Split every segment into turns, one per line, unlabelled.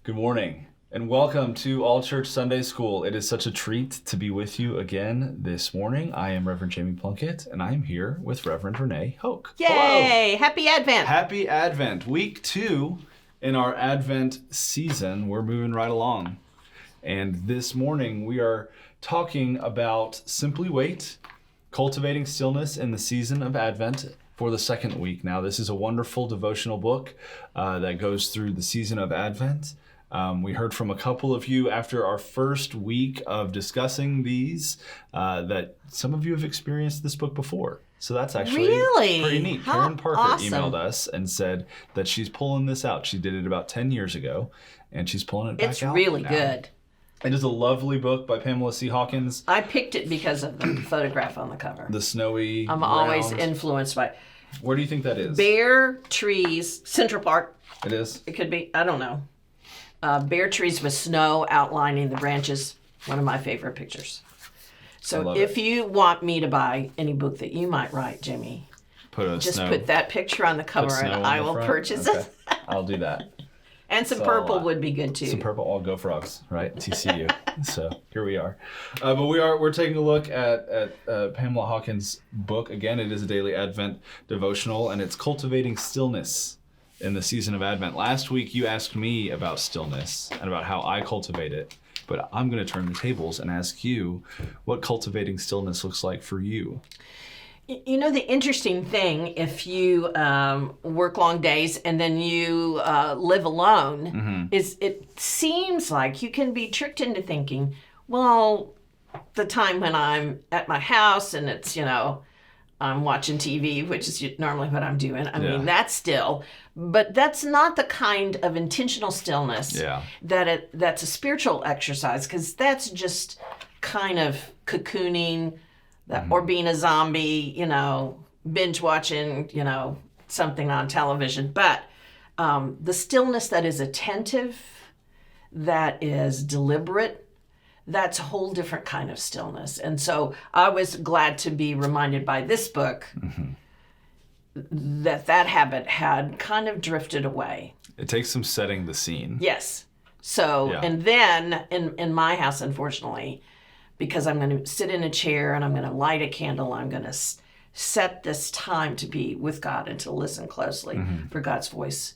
Good morning and welcome to All Church Sunday School. It is such a treat to be with you again this morning. I am Reverend Jamie Plunkett and I am here with Reverend Renee Hoke.
Yay!
Hello.
Happy Advent!
Happy Advent. Week 2 in our Advent season. We're moving right along. And this morning we are talking about Simply Wait, cultivating stillness in the season of Advent for the second week. Now, this is a wonderful devotional book that goes through the season of Advent. We heard from a couple of you after our first week of discussing these that some of you have experienced this book before. So that's actually
Really?
pretty neat.
How
Karen Parker
awesome.
emailed us and said that she's pulling this out. She did it about 10 years ago, and she's pulling it back
It's
out
really
now.
good.
It is a lovely book by Pamela C. Hawkins.
I picked it because of the photograph on the cover.
The snowy
I'm always
ground.
influenced by
Where do you think that is?
bare trees, Central Park.
It is?
It could be, I don't know. Bare trees with snow outlining the branches. One of my favorite pictures.
I
So
love
if
it.
you want me to buy any book that you might write, Jimmy, just put that picture on the
put
cover
snow
and
on
I
the
will
front?
purchase
Okay.
it.
I'll do that.
And some
So,
purple would be good too.
Some purple, all Go Frogs, right? TCU. So here we are. But we're taking a look at Pamela Hawkins' book. Again, it is a daily Advent devotional, and it's cultivating stillness in the season of Advent. Last week, you asked me about stillness and about how I cultivate it. But I'm going to turn the tables and ask you what cultivating stillness looks like for you.
You know, the interesting thing, if you work long days and then you live alone, is it seems like you can be tricked into thinking, well, the time when I'm at my house and it's, I'm watching TV, which is normally what I'm doing. I
Yeah.
mean, that's still, but that's not the kind of intentional stillness
Yeah.
that's a spiritual exercise, because that's just kind of cocooning, or being a zombie, binge watching, something on television. But the stillness that is attentive, that is deliberate, that's a whole different kind of stillness. And so I was glad to be reminded by this book that habit had kind of drifted away.
It takes some setting the scene.
Yes. So,
Yeah.
and then in my house, unfortunately, because I'm going to sit in a chair and I'm going to light a candle, I'm going to set this time to be with God and to listen closely for God's voice.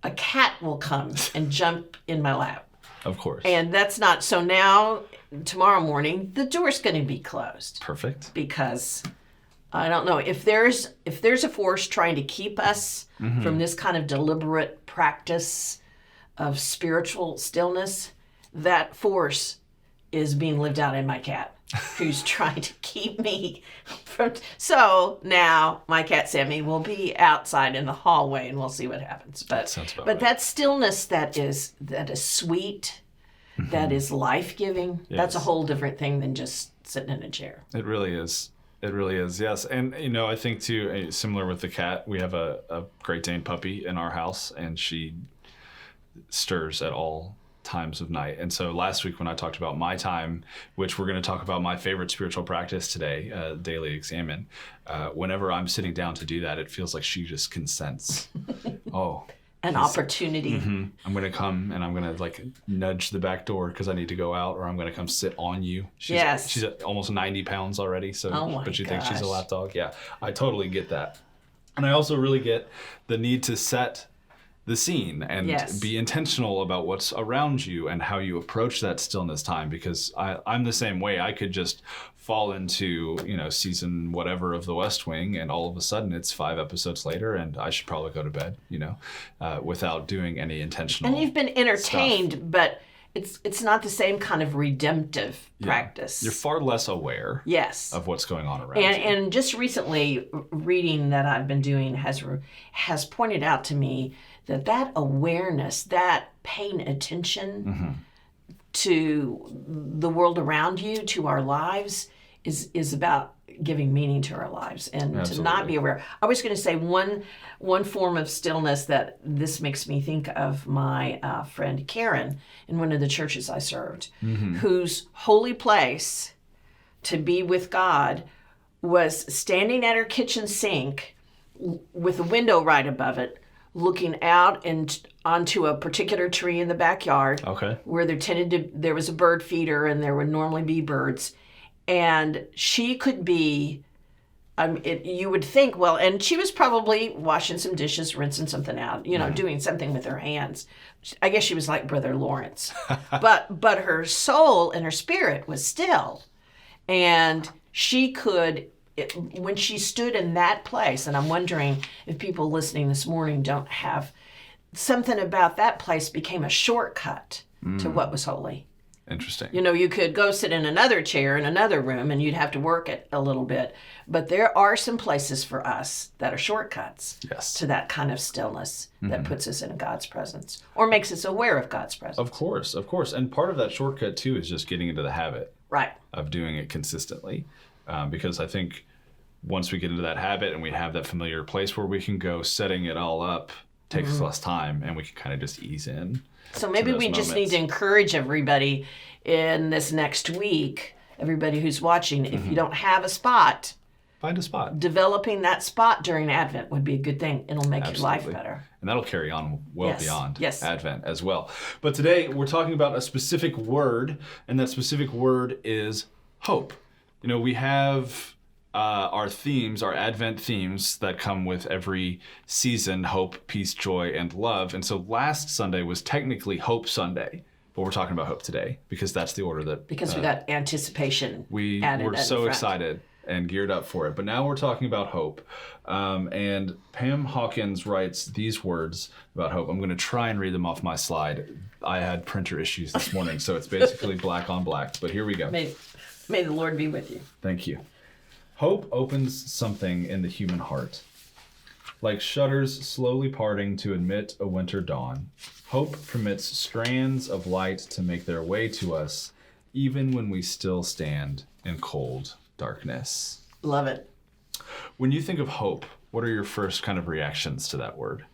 A cat will come and jump in my lap.
Of course.
And that's not, so now, tomorrow morning, the door's going to be closed.
Perfect.
Because I don't know, if there's a force trying to keep us from this kind of deliberate practice of spiritual stillness, that force is being lived out in my cat, who's trying to keep me from. So now my cat Sammy will be outside in the hallway, and we'll see what happens. But
Sounds about
but
right.
that stillness that is sweet, that is life-giving. That's a
Yes.
whole different thing than just sitting in a chair.
It really is. It really is, yes. And, I think, too, similar with the cat, we have a Great Dane puppy in our house, and she stirs at all times of night. And so last week when I talked about my time, which we're going to talk about my favorite spiritual practice today, Daily Examine, whenever I'm sitting down to do that, it feels like she just consents. Oh.
An opportunity.
I'm going to come and I'm going to nudge the back door because I need to go out, or I'm going to come sit on you.
Yes.
She's almost 90 pounds already. So,
Oh my
but she thinks she's a
gosh.
lap dog. Yeah, I totally get that. And I also really get the need to set the scene and
Yes.
be intentional about what's around you and how you approach that stillness time, because I'm the same way. I could just fall into, season whatever of The West Wing, and all of a sudden it's 5 episodes later and I should probably go to bed, without doing any intentional.
And you've been entertained, but it's not the same kind of redemptive practice.
You're far less aware
Yes.
of what's going on around you.
And just recently, reading that I've been doing has pointed out to me that awareness, that paying attention to the world around you, to our lives, is about giving meaning to our lives, and to not
Absolutely.
be aware. I was going to say one form of stillness that this makes me think of my friend Karen in one of the churches I served, whose holy place to be with God was standing at her kitchen sink with a window right above it, looking out and onto a particular tree in the backyard
Okay.
where there was a bird feeder and there would normally be birds. And she could be, you would think, well, and she was probably washing some dishes, rinsing something out, doing something with her hands. I guess she was like Brother Lawrence. but her soul and her spirit was still. And she could, when she stood in that place, and I'm wondering if people listening this morning don't have, something about that place became a shortcut to what was holy.
Interesting.
You could go sit in another chair in another room and you'd have to work it a little bit. But there are some places for us that are shortcuts to that kind of stillness that puts us in God's presence or makes us aware of God's presence.
Of course. And part of that shortcut, too, is just getting into the habit of doing it consistently. Because I think once we get into that habit and we have that familiar place where we can go, setting it all up takes less time and we can kind of just ease in.
So maybe we just need to encourage everybody in this next week, everybody who's watching, if you don't have a spot,
find a spot.
Developing that spot during Advent would be a good thing. It'll make your life better.
And that'll carry on beyond Advent as well. But today we're talking about a specific word, and that specific word is hope. We have our themes, our Advent themes that come with every season: hope, peace, joy, and love. And so last Sunday was technically Hope Sunday, but we're talking about hope today because that's the order that...
Because we got anticipation
we were so excited and geared up for it. But now we're talking about hope. And Pam Hawkins writes these words about hope. I'm going to try and read them off my slide. I had printer issues this morning, so it's basically black on black. But here we go.
May the Lord be with you.
Thank you. Hope opens something in the human heart. Like shutters slowly parting to admit a winter dawn, hope permits strands of light to make their way to us, even when we still stand in cold darkness.
Love it.
When you think of hope, what are your first kind of reactions to that word?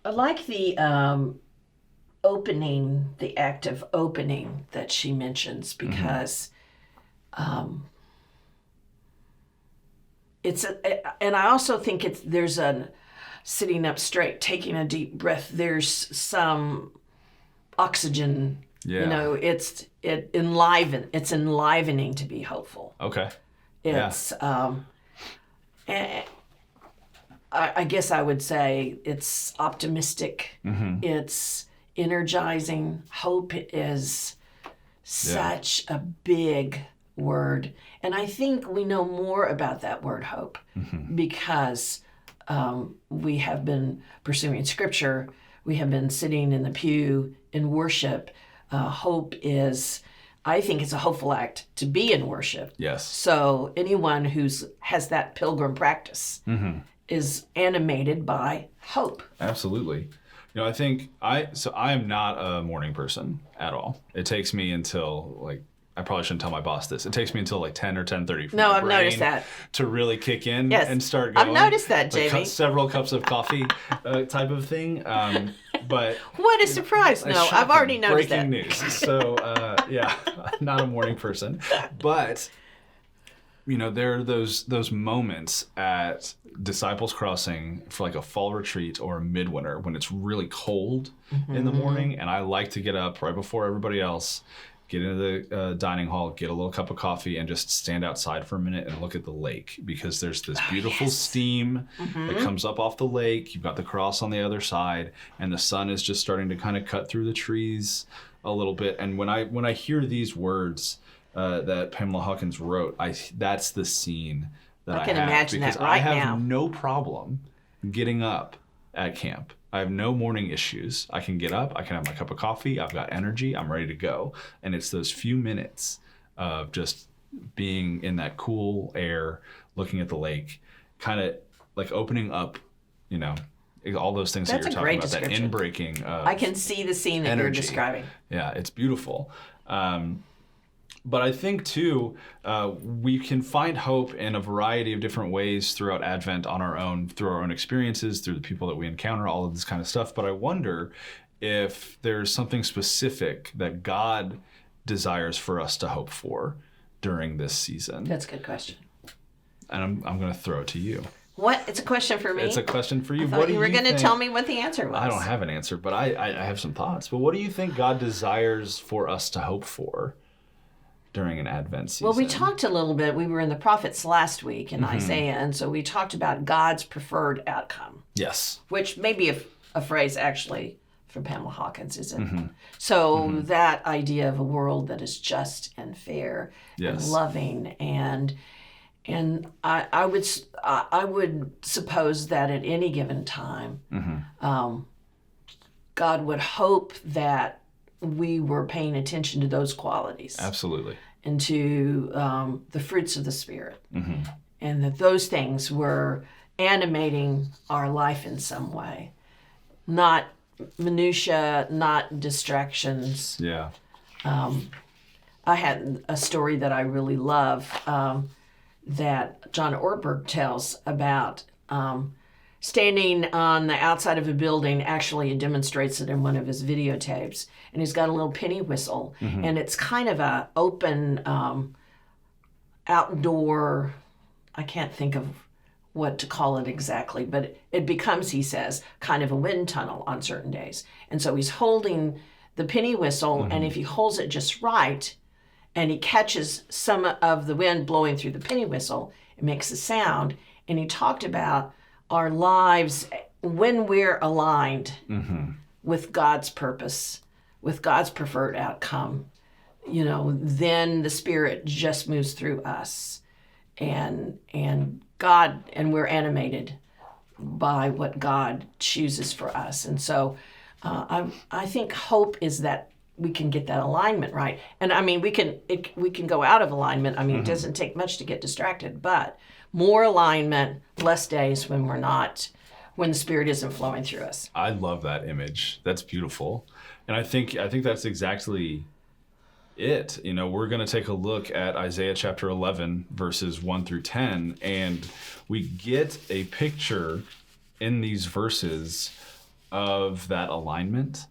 I like the opening, the act of opening that she mentions, because and I also think there's a sitting up straight, taking a deep breath. There's some oxygen. Yeah. It's enlivening to be hopeful.
Okay.
It's I guess I would say it's optimistic. It's energizing. Hope is such a big word. And I think we know more about that word hope because we have been pursuing scripture. We have been sitting in the pew in worship. Hope is, I think it's a hopeful act to be in worship.
Yes.
So anyone has that pilgrim practice is animated by hope.
Absolutely. I think I am not a morning person at all. It takes me until I probably shouldn't tell my boss this. It takes me until 10 or 10:30 for my brain
noticed that.
to really kick in and start going.
I've noticed that, Jamie.
Several cups of coffee type of thing. But
what a surprise. No, I've already noticed
breaking news. So, not a morning person. But, there are those moments at Disciples Crossing for a fall retreat or a midwinter when it's really cold in the morning. And I like to get up right before everybody else, get into the dining hall, get a little cup of coffee, and just stand outside for a minute and look at the lake, because there's this beautiful steam that comes up off the lake. You've got the cross on the other side, and the sun is just starting to kind of cut through the trees a little bit. And when I hear these words that Pamela Hawkins wrote, that's the scene that I
can
have,
imagine
because
that right
I have
now.
no problem getting up at camp. I have no morning issues. I can get up, I can have my cup of coffee, I've got energy, I'm ready to go. And it's those few minutes of just being in that cool air, looking at the lake, kind of opening up, all those things that you're talking about, that inbreaking of
I can see the scene that you're describing.
Yeah, it's beautiful. But I think, too, we can find hope in a variety of different ways throughout Advent on our own, through our own experiences, through the people that we encounter, all of this kind of stuff. But I wonder if there's something specific that God desires for us to hope for during this season.
That's a good question.
And I'm going to throw it to you.
What? It's a question for me?
It's a question for you.
I thought
What do
you were going to
think?
tell me what the answer was.
I don't have an answer, but I have some thoughts. But what do you think God desires for us to hope for during an Advent season?
Well, we talked a little bit. We were in the prophets last week in
Mm-hmm.
Isaiah, and so we talked about God's preferred outcome,
Yes.
which may be a phrase actually from Pamela Hawkins, isn't
Mm-hmm.
it? So that idea of a world that is just and fair
Yes.
and loving and I would suppose that at any given time,
Mm-hmm.
God would hope that we were paying attention to those qualities
Absolutely.
and to the fruits of the Spirit,
Mm-hmm.
and that those things were animating our life in some way, not minutia, not distractions.
Yeah.
I had a story that I really love that John Ortberg tells about standing on the outside of a building. Actually, he demonstrates it in one of his videotapes. And he's got a little penny whistle. And it's kind of a open outdoor, I can't think of what to call it exactly, but it becomes, he says, kind of a wind tunnel on certain days. And so he's holding the penny whistle, and if he holds it just right, and he catches some of the wind blowing through the penny whistle, it makes a sound. And he talked about our lives when we're aligned with God's purpose, with God's preferred outcome. Then the Spirit just moves through us, and God, and we're animated by what God chooses for us. And so I think hope is that we can get that alignment right. And I mean, we can go out of alignment. I mean, it doesn't take much to get distracted, but more alignment, less days when the Spirit isn't flowing through us.
I love that image. That's beautiful. And I think that's exactly it. We're going to take a look at Isaiah chapter 11, verses 1 through 10, and we get a picture in these verses of that alignment.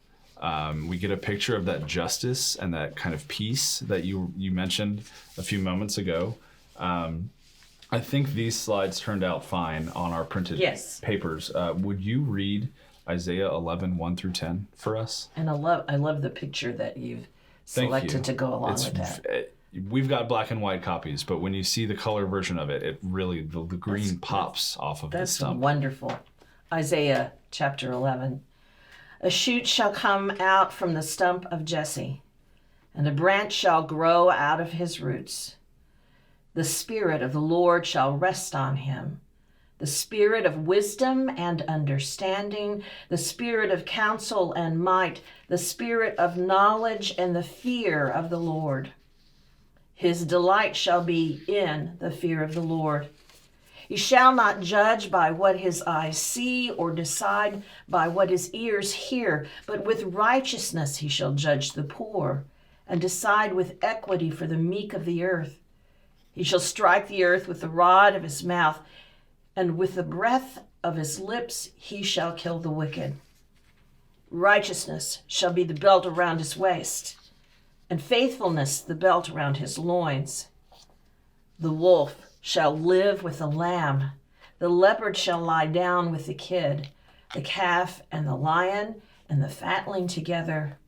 We get a picture of that justice and that kind of peace that you mentioned a few moments ago. I think these slides turned out fine on our printed papers. Would you read Isaiah 11, 1 through 10 for us?
And I love the picture that you've selected to go along with that.
We've got black and white copies, but when you see the color version of it, it really, the green pops off of the stump.
That's wonderful. Isaiah chapter 11. A shoot shall come out from the stump of Jesse, and a branch shall grow out of his roots. The Spirit of the Lord shall rest on him, the Spirit of wisdom and understanding, the Spirit of counsel and might, the Spirit of knowledge and the fear of the Lord. His delight shall be in the fear of the Lord. He shall not judge by what his eyes see or decide by what his ears hear, but with righteousness he shall judge the poor and decide with equity for the meek of the earth. He shall strike the earth with the rod of his mouth, and with the breath of his lips he shall kill the wicked. Righteousness shall be the belt around his waist, and faithfulness the belt around his loins. The wolf shall live with the lamb, the leopard shall lie down with the kid, the calf and the lion and the fatling together,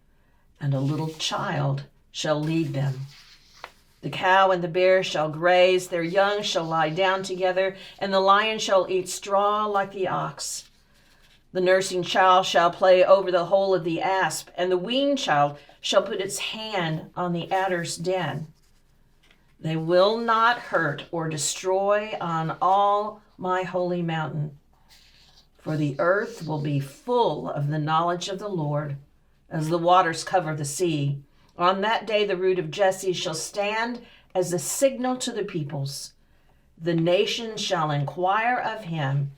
and a little child shall lead them. The cow and the bear shall graze, their young shall lie down together, and the lion shall eat straw like the ox. The nursing child shall play over the hole of the asp, and the weaned child shall put its hand on the adder's den. They will not hurt or destroy on all my holy mountain, for the earth will be full of the knowledge of the Lord, as the waters cover the sea. On that day the root of Jesse shall stand as a signal to the peoples. The nations shall inquire of him,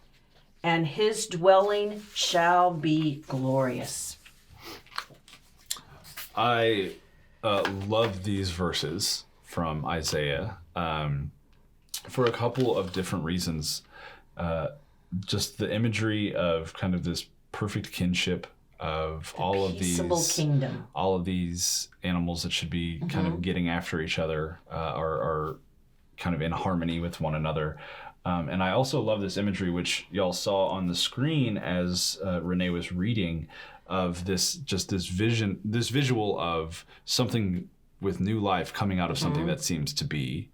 and his dwelling shall be glorious.
I love these verses from Isaiah for a couple of different reasons. Just the imagery of kind of this perfect kinship of all of these animals that should be kind of getting after each other are kind of in harmony with one another. And I also love this imagery, which y'all saw on the screen as Renee was reading, of this visual of something with new life coming out of something that seems to be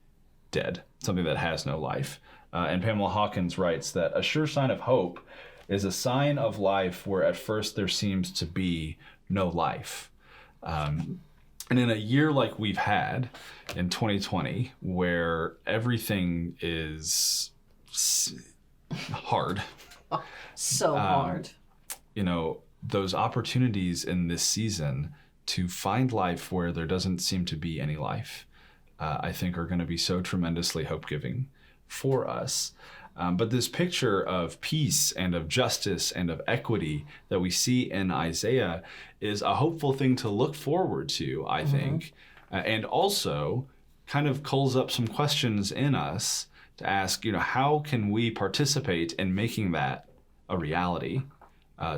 dead, something that has no life. And Pamela Hawkins writes that a sure sign of hope is a sign of life where at first there seems to be no life. And in a year like we've had in 2020, where everything is hard,
So hard.
Those opportunities in this season to find life where there doesn't seem to be any life, I think are going to be so tremendously hope-giving for us. But this picture of peace and of justice and of equity that we see in Isaiah is a hopeful thing to look forward to, I think, and also kind of calls up some questions in us to ask, how can we participate in making that a reality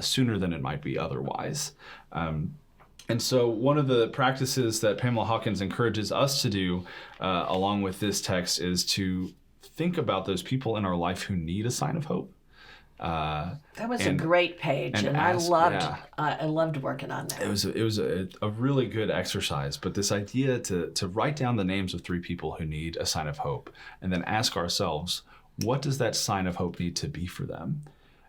sooner than it might be otherwise? And so one of the practices that Pamela Hawkins encourages us to do along with this text is to think about those people in our life who need a sign of hope.
That was a great page, and I loved working on that.
It was a really good exercise, but this idea to write down the names of 3 people who need a sign of hope, and then ask ourselves, what does that sign of hope need to be for them?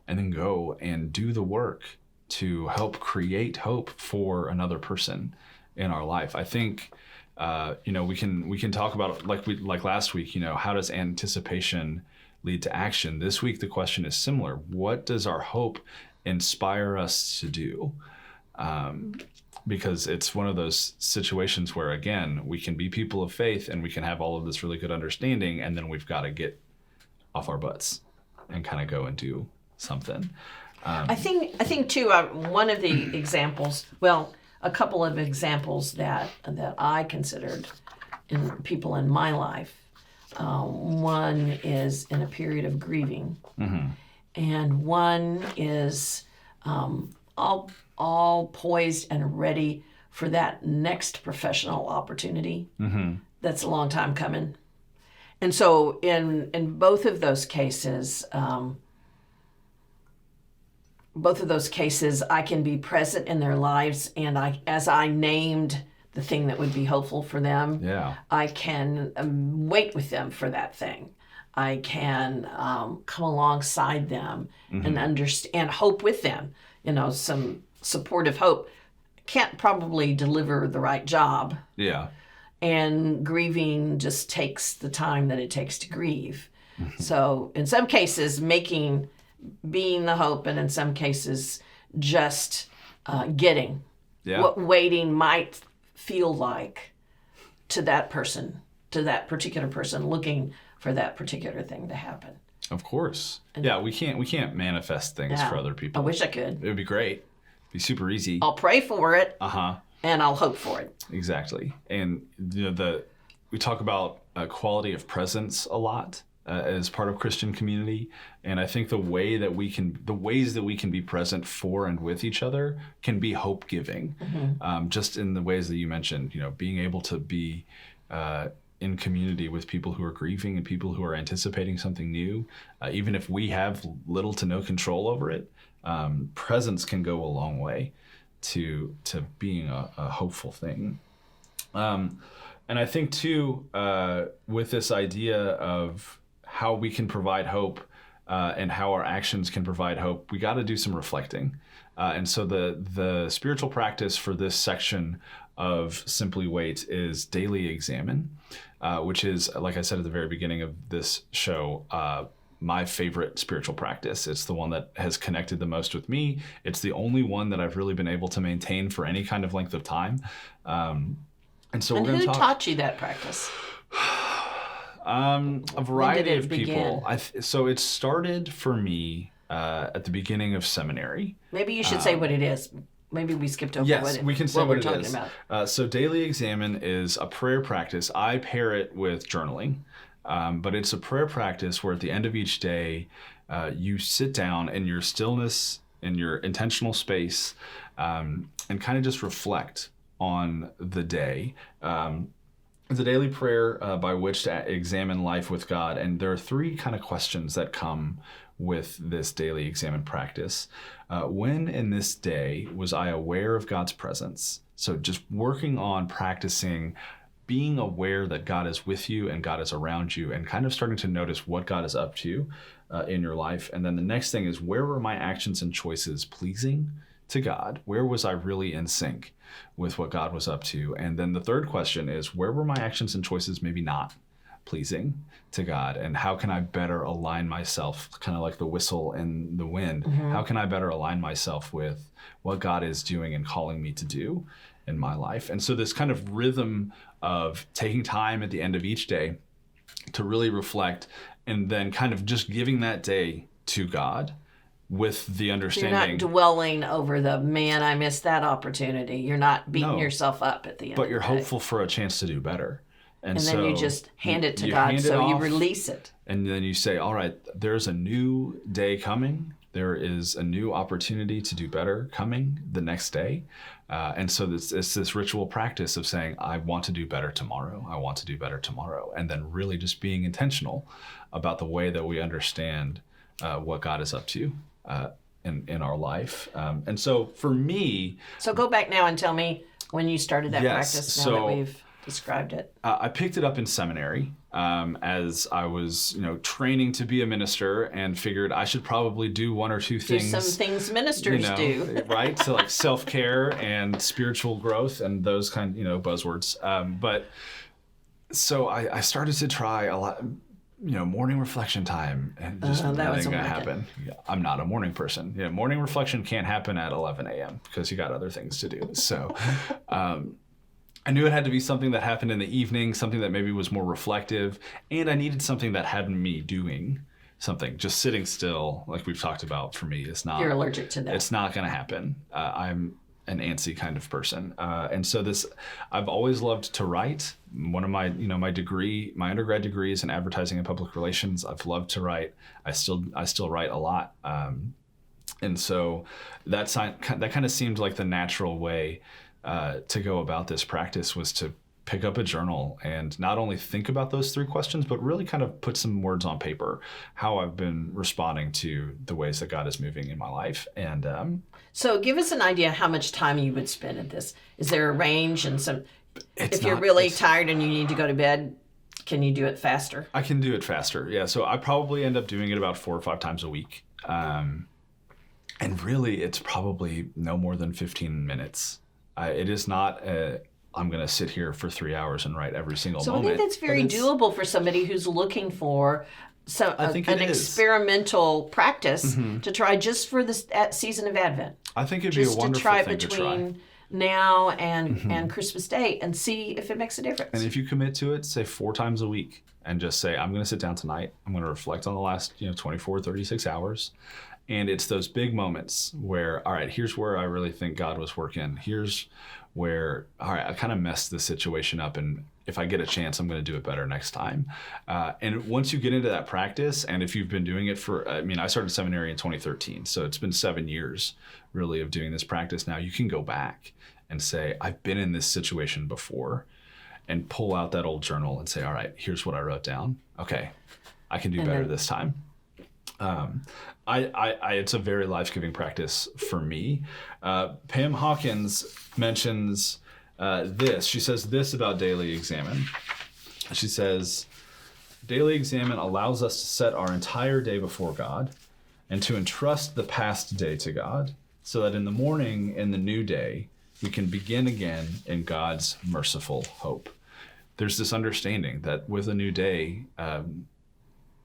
And then go and do the work to help create hope for another person in our life. I think we can talk about, like last week, how does anticipation lead to action? This week the question is similar. What does our hope inspire us to do? Because it's one of those situations where, again, we can be people of faith and we can have all of this really good understanding, and then we've got to get off our butts and kind of go and do something.
I think too, one of the examples, a couple of examples that I considered in people in my life. One is in a period of grieving, and one is all poised and ready for that next professional opportunity. That's a long time coming. And so in both of those cases, I can be present in their lives, and as I named the thing that would be hopeful for them, I can wait with them for that thing. I can come alongside them and understand, hope with them. Some supportive hope. Can't probably deliver the right job.
Yeah.
And grieving just takes the time that it takes to grieve. So in some cases, being the hope, and in some cases, just getting what waiting might feel like to that person, to that particular person looking for that particular thing to happen.
Of course. We can't manifest things for other people.
I wish I could.
It would be great. It'd be super easy.
I'll pray for it. And I'll hope for it.
Exactly. And we talk about quality of presence a lot as part of Christian community, and I think the ways that we can be present for and with each other can be hope giving. Just in the ways that you mentioned, being able to be in community with people who are grieving and people who are anticipating something new, even if we have little to no control over it, presence can go a long way to being a hopeful thing. And I think too, with this idea of how we can provide hope and how our actions can provide hope, we got to do some reflecting. And so the spiritual practice for this section of Simply Wait is daily examine, which is, like I said at the very beginning of this show, my favorite spiritual practice. It's the one that has connected the most with me. It's the only one that I've really been able to maintain for any kind of length of time. And so we're going to talk.
Who taught you that practice?
A variety of people. So it started for me at the beginning of seminary.
Maybe you should say what it is. Maybe we skipped over
yes, we can say what
we're
it
talking
is.
About.
So daily examine is a prayer practice. I pair it with journaling, but it's a prayer practice where at the end of each day, you sit down in your stillness, in your intentional space, and kind of just reflect on the day. It's a daily prayer by which to examine life with God. And there are three kind of questions that come with this daily examine practice. When in this day was I aware of God's presence? So just working on practicing being aware that God is with you and God is around you, and kind of starting to notice what God is up to in your life. And then the next thing is, where were my actions and choices pleasing to God? Where was I really in sync with what God was up to? And then the third question is, where were my actions and choices maybe not pleasing to God? And how can I better align myself, kind of like the whistle in the wind? How can I better align myself with what God is doing and calling me to do in my life? And so this kind of rhythm of taking time at the end of each day to really reflect, and then kind of just giving that day to God with the understanding.
You're not dwelling over the, man, I missed that opportunity. You're not beating yourself up at the end.
But you're hopeful for a chance to do better.
And then you just hand it to God, so you release it.
And then you say, all right, there's a new day coming. There is a new opportunity to do better coming the next day. And so it's this ritual practice of saying, I want to do better tomorrow. I want to do better tomorrow. And then really just being intentional about the way that we understand what God is up to in our life. And so for me...
So go back now and tell me when you started that practice, now that we've described it.
I picked it up in seminary as I was, training to be a minister, and figured I should probably do one or two things.
Do some things ministers do.
Right? So like self-care and spiritual growth and those kind, buzzwords. But so I started to try a lot, morning reflection time, and just that ain't gonna happen. Yeah, I'm not a morning person. Morning reflection can't happen at 11 a.m. because you got other things to do. So I knew it had to be something that happened in the evening, something that maybe was more reflective, and I needed something that had me doing something. Just sitting still, like we've talked about, for me is not...
You're allergic to that.
It's not going to happen. I'm an antsy kind of person. And so I've always loved to write. One of my, my undergrad degree is in advertising and public relations. I've loved to write. I still write a lot. And so that kind of seemed like the natural way to go about this practice, was to pick up a journal and not only think about those three questions, but really kind of put some words on paper, how I've been responding to the ways that God is moving in my life. And
so give us an idea how much time you would spend at this. Is there a range? And if you're really tired and you need to go to bed, can you do it faster?
I can do it faster, yeah. So I probably end up doing it about 4 or 5 times a week. And really, it's probably no more than 15 minutes. It is not I'm going to sit here for 3 hours and write every single moment.
So I think that's very doable for somebody who's looking for an experimental practice to try just for this season of Advent.
I think it'd be a wonderful thing to try.
Between now and Christmas Day, and see if it makes a difference.
And if you commit to it, say 4 times a week, and just say, I'm going to sit down tonight. I'm going to reflect on the last 24, 36 hours. And it's those big moments where, all right, here's where I really think God was working. Here's where, all right, I kind of messed this situation up, and if I get a chance, I'm going to do it better next time. And once you get into that practice, and if you've been doing it I started seminary in 2013, so it's been 7 years really of doing this practice now. You can go back and say, I've been in this situation before, and pull out that old journal and say, all right, here's what I wrote down. Okay, I can do better this time. It's a very life-giving practice for me. Pam Hawkins mentions this. She says this about daily examine. She says, daily examine allows us to set our entire day before God and to entrust the past day to God, so that in the morning, in the new day, we can begin again in God's merciful hope. There's this understanding that with a new day,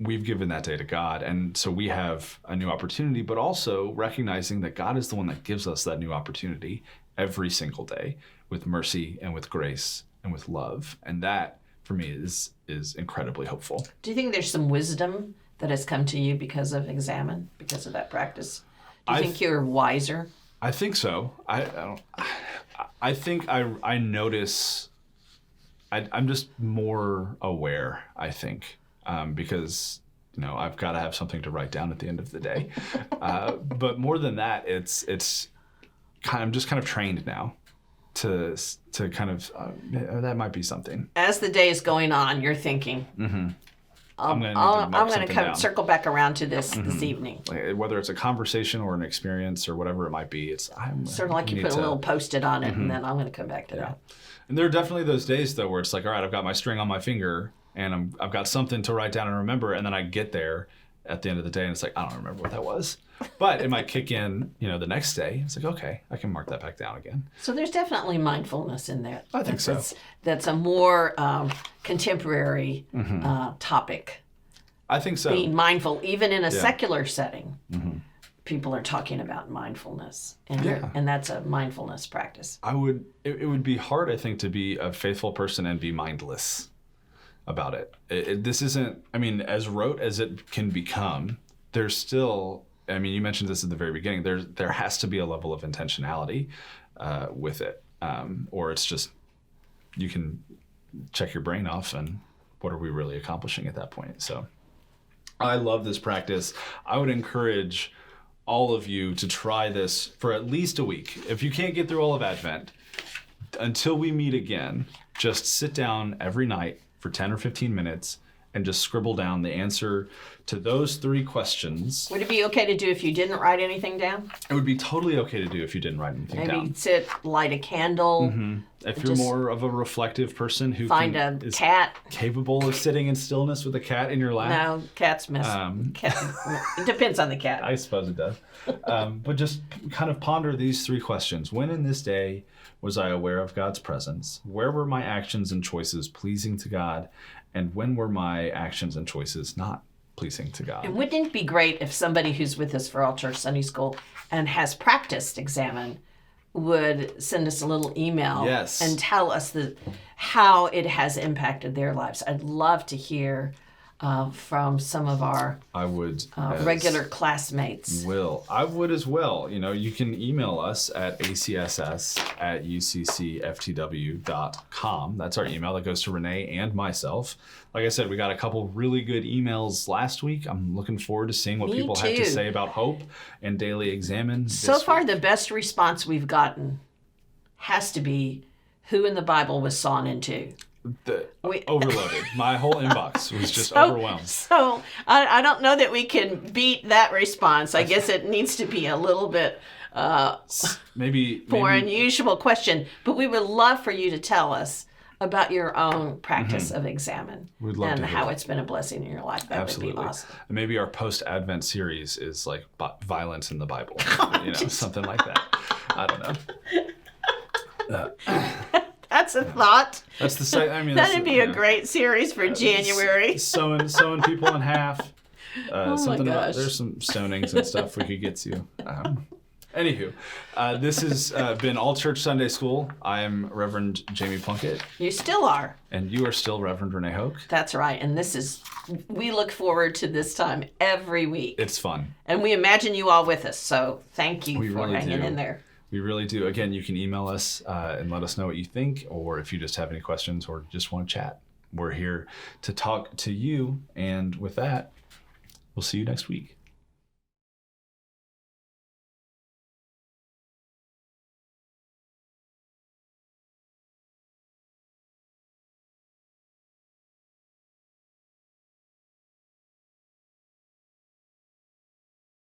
we've given that day to God. And so we have a new opportunity, but also recognizing that God is the one that gives us that new opportunity every single day with mercy and with grace and with love. And that, for me, is incredibly hopeful.
Do you think there's some wisdom that has come to you because of examine, because of that practice? Do you think you're wiser?
I think so. I think I notice, I'm just more aware, I think. Because I've got to have something to write down at the end of the day. But more than that, I'm just kind of trained now to kind of that might be something.
As the day is going on, you're thinking,
I'm going to
come circle back around to this evening.
Like, whether it's a conversation or an experience or whatever it might be,
Sort of like you put a little Post-it on it, and then I'm going to come back to that.
And there are definitely those days though where it's like, all right, I've got my string on my finger and I've got something to write down and remember, and then I get there at the end of the day and it's like, I don't remember what that was. But it might kick in, the next day. It's like, okay, I can mark that back down again.
So there's definitely mindfulness in there.
I think so.
That's a more contemporary topic.
I think so.
Being mindful, even in a secular setting, people are talking about mindfulness, and that's a mindfulness practice.
It would be hard, I think, to be a faithful person and be mindless about it. This isn't, as rote as it can become, there's still, you mentioned this at the very beginning, there has to be a level of intentionality with it. Or it's just, you can check your brain off and what are we really accomplishing at that point? So I love this practice. I would encourage all of you to try this for at least a week. If you can't get through all of Advent, until we meet again, just sit down every night for 10 or 15 minutes and just scribble down the answer to those 3 questions.
Would it be okay to do if you didn't write anything down?
It would be totally okay to do if you didn't write anything down.
Maybe sit, light a candle.
If you're more of a reflective person who
is cat
capable of sitting in stillness with a cat in your lap.
No, cats miss. It depends on the cat.
I suppose it does. But just kind of ponder these 3 questions. When in this day was I aware of God's presence? Where were my actions and choices pleasing to God? And when were my actions and choices not pleasing to God?
And wouldn't it be great if somebody who's with us for All Church Sunday School and has practiced Examine would send us a little email and tell us how it has impacted their lives? I'd love to hear from some of our regular classmates.
I would as well. You can email us at acss@uccftw.com. That's our email that goes to Renee and myself. Like I said, we got a couple really good emails last week. I'm looking forward to seeing what people have to say about hope and daily Examine.
So far, the best response we've gotten has to be who in the Bible was sawn in two.
Overloaded. My whole inbox was just overwhelmed.
So I don't know that we can beat that response. I guess it needs to be a little bit
maybe
unusual question. But we would love for you to tell us about your own practice of Examine and how it's been a blessing in your life. That would be awesome.
And maybe our post-Advent series is like violence in the Bible, something like that. I don't know.
That's a thought.
That's the same.
That'd be a great series for January.
Sewing people in half.
Something
about there's some stonings and stuff we could get to. Anywho, this has been All Church Sunday School. I am Reverend Jamie Plunkett.
You still are.
And you are still Reverend Renee Hoke.
That's right. And we look forward to this time every week.
It's fun.
And we imagine you all with us. So thank you for hanging in there.
We really do. Again, you can email us and let us know what you think, or if you just have any questions or just want to chat. We're here to talk to you. And with that, we'll see you next week.